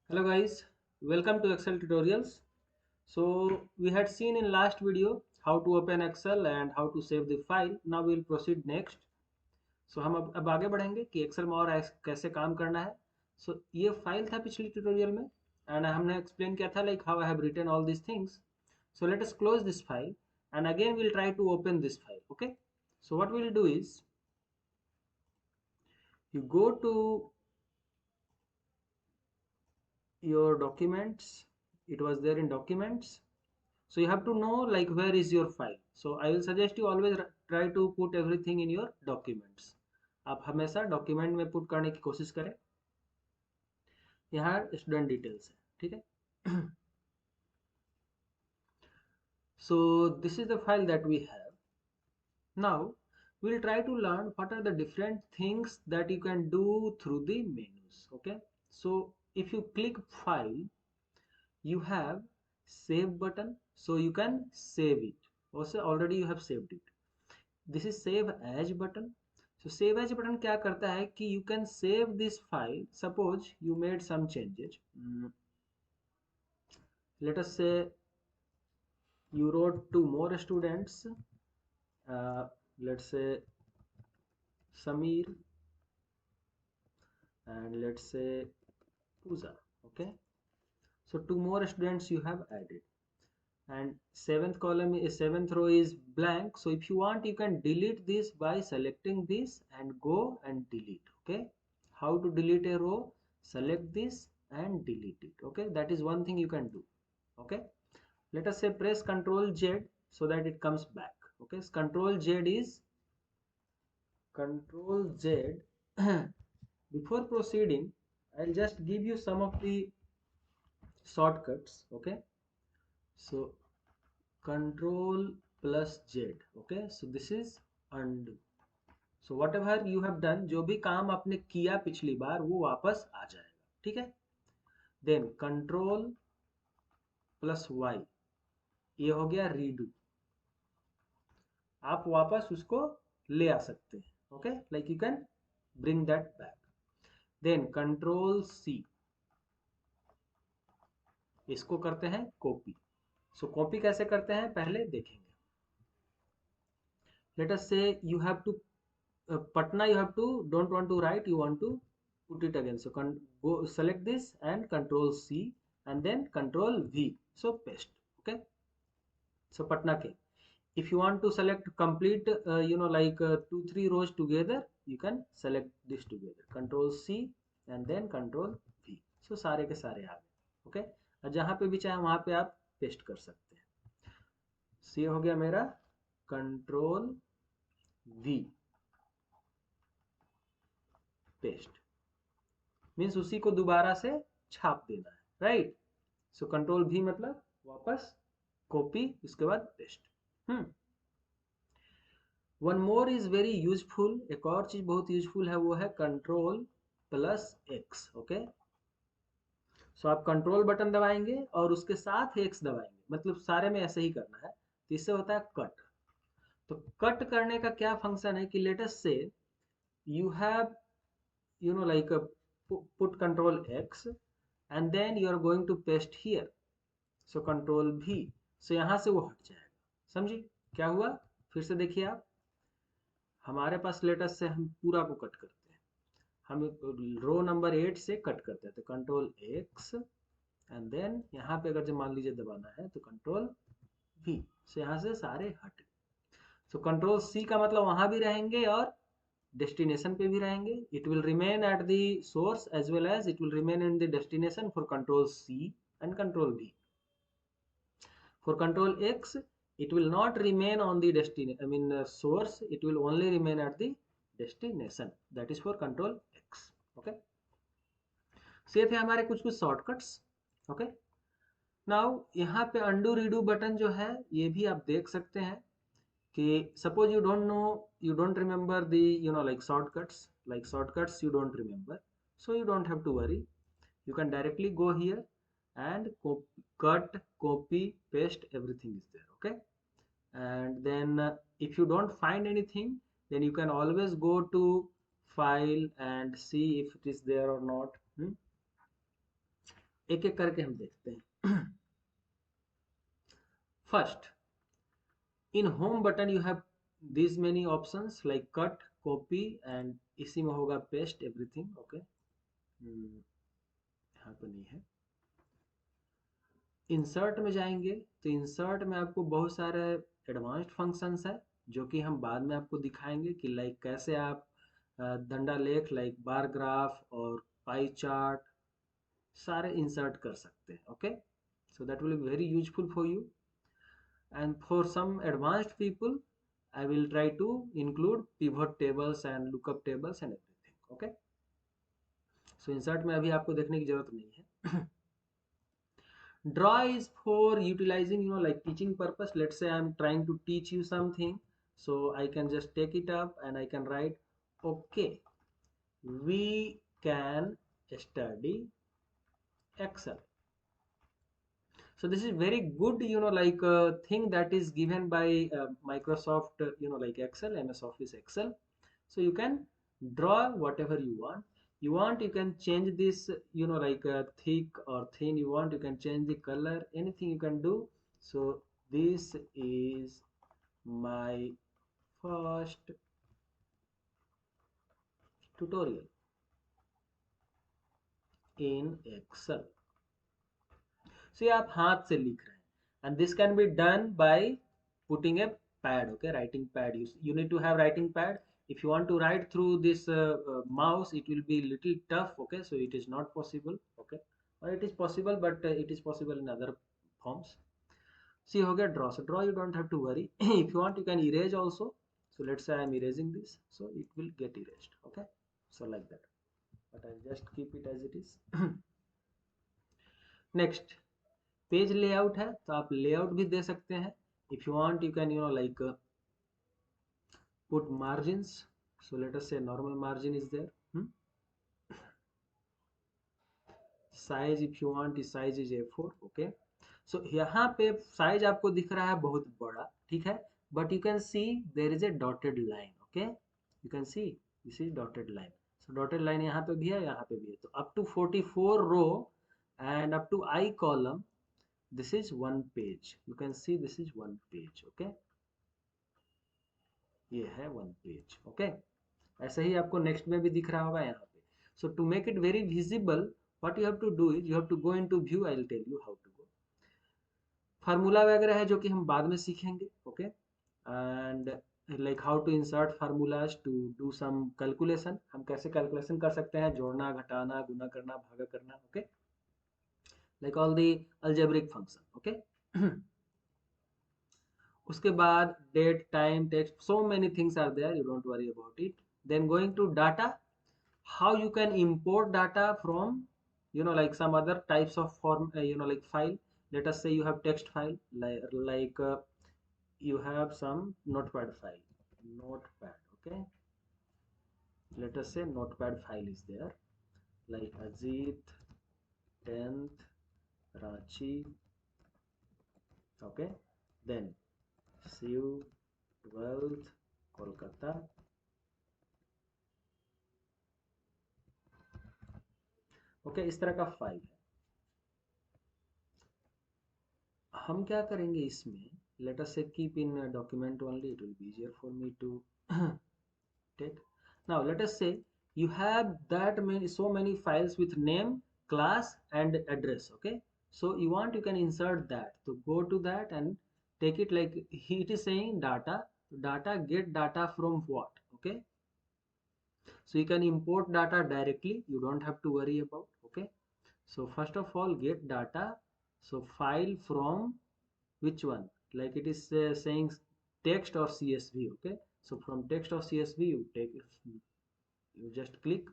Hello guys, welcome to Excel tutorials. So we had seen in last video how to open Excel and how to save the file. Now we will proceed next. So हम अब आगे बढ़ेंगे कि Excel में और कैसे काम करना है. So ये फाइल था पिछली ट्यूटोरियल में and हमने explain किया था like how I have written all these things. So let us close this file and again we'll try to open this file. Okay. So what we'll do is you go to your documents. It was there in documents. So you have to know like where is your file. So I will suggest you always try to put everything in your documents. आप हमेशा document में put करने की कोशिश करें. यहाँ student details है, ठीक है. So this is the file that we have. Now we'll try to learn what are the different things that you can do through the menus. Okay, so if you click file, you have save button, so you can save it. Also already you have saved it. This is save as button. So save as button क्या करता है कि you can save this file. Suppose you made some changes. Let us say you wrote two more students. Let's say Samir and let's say Pooja. Okay. So two more students you have added. And seventh row is blank. So if you want, you can delete this by selecting this and go and delete. Okay. How to delete a row? Select this and delete it. Okay. That is one thing you can do. Okay. Let us say press Ctrl Z so that it comes back. Okay. So Ctrl Z is Ctrl Z. Before proceeding, I'll just give you some of the shortcuts. Okay. So Control plus Z. Okay, so this is undo. So whatever you have done, जो भी काम आपने किया पिछली बार वो वापस आ जाएगा, ठीक है. देन कंट्रोल प्लस वाई, ये हो गया रीडू. आप वापस उसको ले आ सकते हैं. Okay, like you can bring that back. Then control C, इसको करते हैं कॉपी. सो कॉपी कैसे करते हैं पहले देखेंगे. Let us say you have to Patna, you have to don't want to write, you want to put it again. So go select this and Control C and then Control V. So paste. Okay. So Patna came. If you want to select complete, like 2-3 rows together, you can select this together. Control C and then Control V. So सारे के सारे आ गए. Okay. और जहाँ पे भी चाहे वहाँ पे आप पेस्ट कर सकते हैं. C हो गया मेरा Control V. पेस्ट मीन्स उसी को दोबारा से छाप देना है. राइट. सो कंट्रोल भी मतलब वापस कॉपी, उसके बाद paste. One more is very useful. एक और चीज बहुत यूजफुल है, वो है कंट्रोल प्लस एक्स. ओके, सो आप कंट्रोल बटन दबाएंगे और उसके साथ एक्स दबाएंगे, मतलब सारे में ऐसे ही करना है. तो इससे होता है कट. तो कट करने का क्या फंक्शन है कि late us say you have like put control x and then you are going to paste here. So control v. So यहाँ से वो हट जाएगा. समझी क्या हुआ? फिर से देखिए आप. हमारे पास लेटेस्ट से हम पूरा को कट करते हैं. हम रो नंबर 8 से कट करते हैं. तो कंट्रोल एक्स एंड देन यहाँ पे अगर जो मान लीजिए दबाना है तो कंट्रोल v. सो यहाँ से सारे हट. सो कंट्रोल सी का मतलब वहां भी रहेंगे और डेस्टिनेशन पे भी रहेंगे. It will remain at the source as well as it will remain in the destination for control C and control V. For control X it will not remain on the source. It will only remain at the destination. That is for control x. Okay, so ये थे हमारे कुछ कुछ shortcuts. Okay, now यहाँ पे undo redo button जो है ये भी आप देख सकते हैं कि suppose you don't know, you don't remember the shortcuts you don't remember, so you don't have to worry. You can directly go here and cut, copy, paste, everything is there. Okay, and then if you don't find anything, then you can always go to file and see if it is there or not. एक एक करके हम देखते हैं। First, in home button you have these many options like cut, copy and इसी में होगा paste everything, okay। यहाँ पे नहीं है। इंसर्ट में जाएंगे तो इंसर्ट में आपको बहुत सारे एडवांस्ड फंक्शंस है जो कि हम बाद में आपको दिखाएंगे कि लाइक कैसे आप डंडा लेख लाइक बार ग्राफ और पाई चार्ट सारे इंसर्ट कर सकते हैं, okay. So that will be very useful for you and for some advanced people I will try to include pivot tables and lookup tables and everything, okay। so insert में अभी आपको देखने की जरूरत नहीं है। draw is for utilizing, you know, like teaching purpose. Let's say I'm trying to teach you something, so I can just take it up and I can write, okay, we can study Excel. So this is very good, you know, like thing that is given by Microsoft, you know, like Excel, MS Office Excel. So you can draw whatever you want. You want, you can change this, you know, like thick or thin. You want, you can change the color, anything you can do. So this is my first tutorial in Excel. So ये आप हाथ से लिख रहे हैं and this can be done by putting a pad, okay, writing pad. You need to have writing pad. If you want to write through this mouse, it will be little tough, okay, so it is not possible, okay, or it is possible but it is possible in other forms. See, हो गया draw. So draw you don't have to worry. If you want you can erase also. So let's say I am erasing this, so it will get erased, okay. So like that, but I'll just keep it as it is. Next, page layout है तो आप layout भी दे सकते हैं। If you want you can, you know, like put margins. So let us say normal margin is there. Size if you want size is A4, okay. So यहाँ पे size आपको दिख रहा है बहुत बड़ा, ठीक है, but you can see there is a dotted line, okay. You can see this is dotted line. So dotted line यहाँ पे भी है, यहाँ पे भी है, तो up to 44 row and up to I column this is one page. You can see this is one page, okay। ये है one page, okay। ऐसा ही आपको नेक्स्ट में भी दिख रहा होगा यहाँ पे। so to make it very visible what you have to do is you have to go into view. I will tell you how to go. Formula वगैरह है जो कि हम बाद में सीखेंगे, okay. And like how to insert formulas to do some calculation. हम कैसे कैलकुलेशन कर सकते हैं, जोड़ना, घटाना, गुना करना, भागा करना, okay, like all the algebraic function, okay. उसके बाद date, time, text, so many things are there, you don't worry about it. Then going to data, how you can import data from, you know, like some other types of form, you know, like file. Let us say you have text file, like you have some notepad file, notepad, okay. Let us say notepad file is there, like Ajit 10th Ranchi, okay, then Shiv 12th Kolkata, okay, इस तरह का file है। हम क्या करेंगे इसमें, let us say keep in document only, it will be easier for me to take. Now let us say you have that many, so many files with name, class and address, okay। so you want, you can insert that, so go to that and take it, like it is saying data get data from what, okay। so you can import data directly, you don't have to worry about, okay। so first of all get data, so file from which one, like it is saying text or CSV, okay। so from text or CSV you take it, you just click,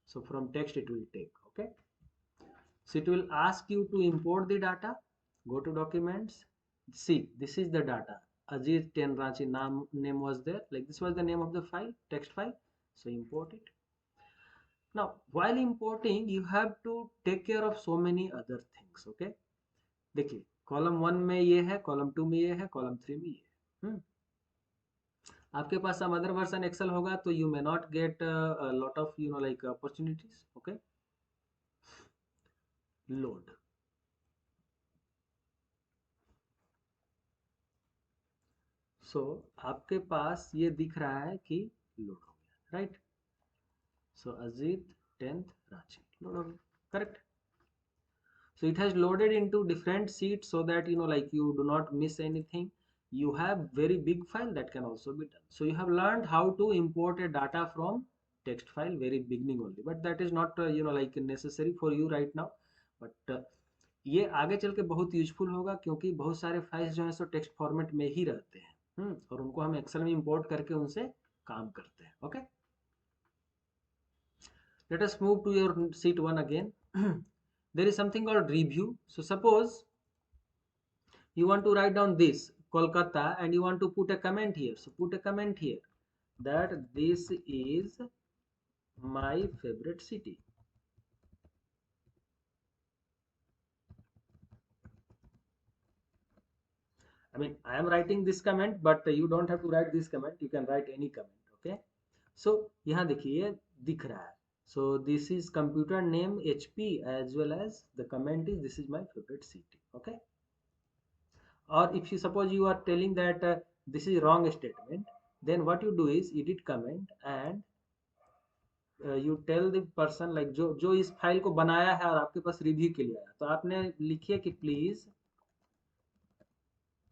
so from text it will take, okay। so it will ask you to import the data, go to documents, see this is the data, Ajit 10 Ranchi name was there, like this was the name of the file, text file, so import it। now while importing you have to take care of so many other things, okay। देखिए column 1 में ये है, column 2 में ये है, column 3 में ये है। आपके पास सम अदर वर्जन एक्सेल होगा तो you may not get lot of, you know, like opportunities, okay. Load. So आपके पास ये दिख रहा है कि लोड हो गया, राइट। सो अजीत 10th रांची लोड हो गया, correct. So it has loaded into different sheets so that like you do not miss anything. You have very big file that can also be done. So you have learned how to import a data from text file very beginning only, but that is not like necessary for you right now. But ये आगे चल के बहुत useful होगा क्योंकि बहुत सारे files जो है सो टेक्स्ट फॉर्मेट में ही रहते हैं और उनको हम एक्सेल में इंपोर्ट करके उनसे काम करते हैं। Okay, let us move to your sheet 1 again. There is something called review. So suppose you want to write down this Kolkata and you want to put a comment here. So put a comment here that this is my favorite city. I mean, I am writing this comment, but you don't have to write this comment. You can write any comment. Okay. So यहाँ देखिए दिख रहा है. So this is computer name HP as well as the comment is this is my favorite city. Okay. Or if you suppose you are telling that this is wrong statement, then what you do is edit comment and you tell the person like जो जो इस file को बनाया है और आपके पास review के लिए आया, तो आपने लिखिए कि please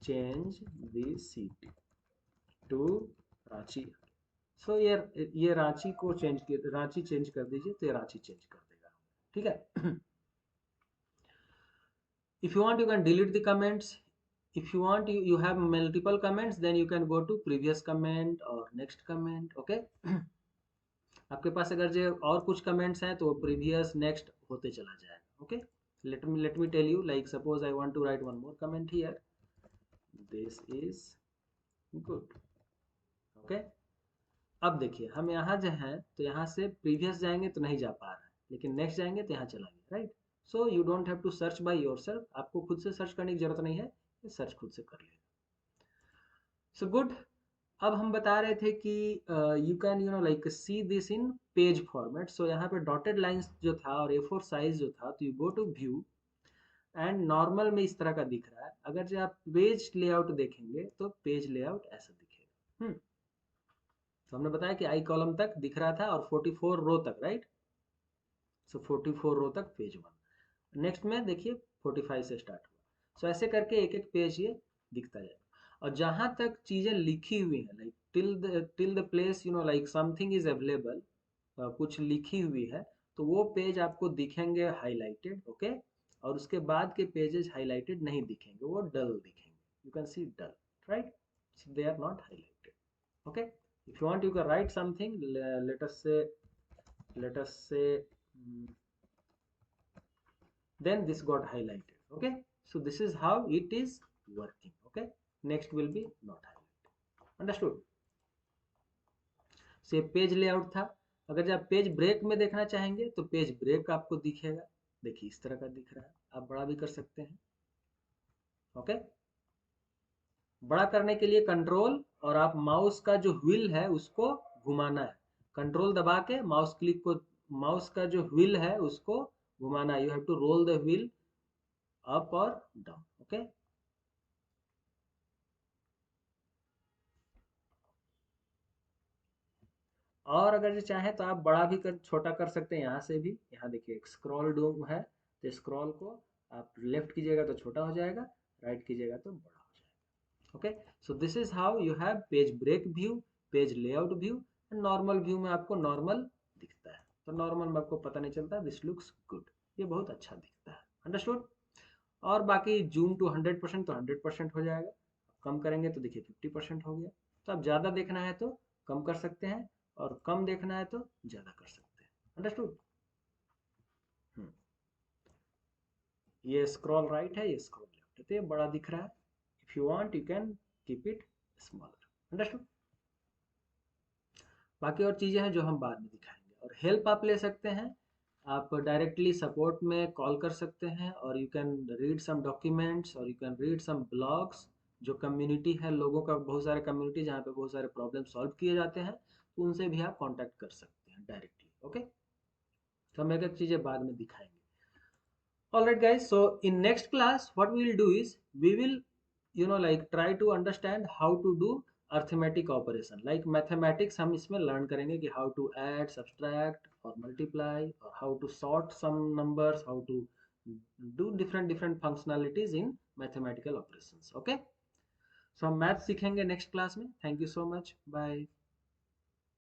change the city to Ranchi. So ये रांची को चेंज कर, रांची चेंज कर दीजिए तो ये रांची चेंज कर देगा, ठीक है। If you want you can delete the comments, if you want you have multiple comments then you can go to previous comment or next comment। okay आपके पास अगर जो और कुछ कमेंट्स हैं तो प्रीवियस नेक्स्ट होते चला जाएगा। Okay, let me tell you, like suppose I want to write one more comment here, this is good। Okay, अब देखिए हम यहाँ जो है तो यहाँ से प्रीवियस जाएंगे तो नहीं जा पा रहा है, लेकिन नेक्स्ट जाएंगे तो यहाँ चला गया, right. So you don't have to search by yourself, आपको खुद से सर्च करने की जरूरत नहीं है, सर्च खुद से कर लेगा। So good. अब हम बता रहे थे कि you can like see this in page format. So यहाँ पे डॉटेड लाइंस जो था और A4 साइज जो था, तो you go to view and normal में इस तरह का दिख रहा है। अगर जो आप पेज लेआउट देखेंगे तो पेज लेआउट ऐसा दिखेगा। तो हमने बताया कि आई कॉलम तक दिख रहा था और 44 रो तक, राइट। सो 44 रो तक पेज 1, नेक्स्ट में देखिए 45 से स्टार्ट हुआ। सो ऐसे करके एक एक पेज ये दिखता जाएगा। और जहां तक चीजें लिखी हुई हैं like till the place like something is available, कुछ लिखी हुई है, तो वो पेज आपको दिखेंगे हाईलाइटेड। ओके, और उसके बाद के पेजेस हाईलाइटेड नहीं दिखेंगे, वो डल दिखेंगे। You can see dull, right, they are not highlighted. Okay, if you want you can write something, let us say then this got highlighted। okay, so this is how it is working। okay, next will be not highlighted। understood? से page layout था। अगर जब page break में देखना चाहेंगे तो page break आपको दिखेगा, देखिए इस तरह का दिख रहा है, आप बड़ा भी कर सकते हैं। ओके, बड़ा करने के लिए कंट्रोल और आप माउस का जो व्हील है उसको घुमाना है, कंट्रोल दबा के माउस क्लिक को, माउस का जो व्हील है उसको घुमाना है। You have to roll the wheel up और डाउन। ओके, और अगर जो चाहे तो आप बड़ा भी कर, छोटा कर सकते हैं यहाँ से भी। यहाँ देखिए एक स्क्रॉल डोम है, तो स्क्रॉल को आप लेफ्ट कीजिएगा तो छोटा हो जाएगा, राइट कीजिएगा तो बड़ा हो जाएगा। Okay, so this is how you have page break view, page layout view. Normal view में आपको नॉर्मल दिखता है, तो नॉर्मल में आपको पता नहीं चलता, दिस लुक्स गुड, ये बहुत अच्छा दिखता है। अंडरस्टूड? और बाकी जूम टू 100% तो 100% हो जाएगा, कम करेंगे तो देखिए 50% हो गया। तो आप ज़्यादा देखना है तो कम कर सकते हैं, और कम देखना है तो ज़्यादा कर सकते हैं। अंडरस्टूड? ये स्क्रॉल राइट है, ये स्क्रॉल लेफ्ट है, तो ये बड़ा दिख रहा है। If you want you can keep it smaller. Understood? बाकी और चीज़ें हैं जो हम बाद में दिखाएंगे। और हेल्प आप ले सकते हैं, आप डायरेक्टली सपोर्ट में कॉल कर सकते हैं, और you can read some documents और you can read some blogs. जो कम्युनिटी है, लोगों का बहुत सारे कम्युनिटी जहाँ पे बहुत सारे प्रॉब्लम सॉल्व किए जाते हैं, तो उनसे भी आप कांटेक्ट कर सकते हैं डायरेक्टली। ओके, तो हम एक एक चीज़ें बाद में दिखाएंगे। All right guys, so in next class what we will do is we will like try to understand how to do arithmetic operation like mathematics. हम इसमें learn करेंगे कि how to add, subtract or multiply, or how to sort some numbers, how to do different functionalities in mathematical operations. Okay, so हम math सीखेंगे next class में. Thank you so much, bye.